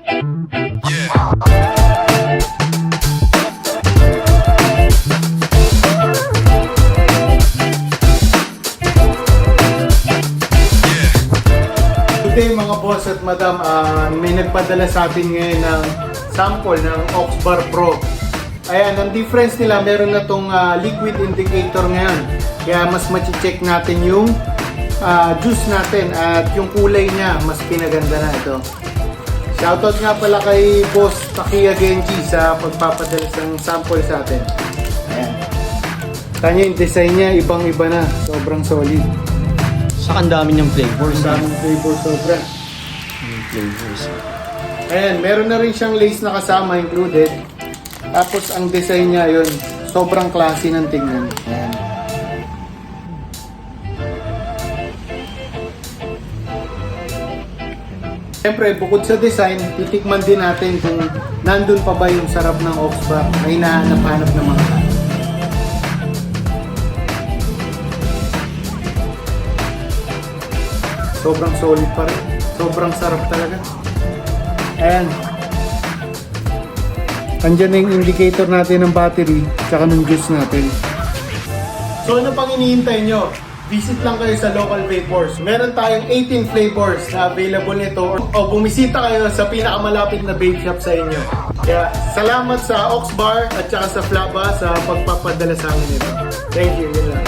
Today mga boss at madam, may nagpadala sa atin ngayon ng sample ng Oxbar Pro. Ayan, ang difference nila, meron na tong liquid indicator ngayon. Kaya mas machi-check natin yung juice natin at yung kulay niya, mas pinaganda na ito. Shoutout nga pala kay Boss Takiya Genji sa pagpapadala ng sample sa atin. Ayan. Kanya yung design niya, ibang-iba na. Sobrang solid. Saka ang dami niyang flavors. Ang daming flavor sobra. Flavors. Ayan, meron na rin siyang lace na kasama included. Tapos ang design niya yun, sobrang classy ng tingnan. Ayan. Siyempre, bukod sa design, titikman din natin kung nandun pa ba yung sarap ng Oxbar na hinahanap-hanap ng mga tao. Sobrang solid pa rin. Sobrang sarap talaga. Ayan. Andyan na yung indicator natin ng battery tsaka ng juice natin. So ano pang hinihintay nyo? Visit lang kayo sa Local Vapors. Meron tayong 18 flavors na available nito o bumisita kayo sa pinakamalapit na vape shop sa inyo. Kaya salamat sa Oxbar at saka sa Flaba sa pagpapadala sa amin nito. Thank you. Yun lang.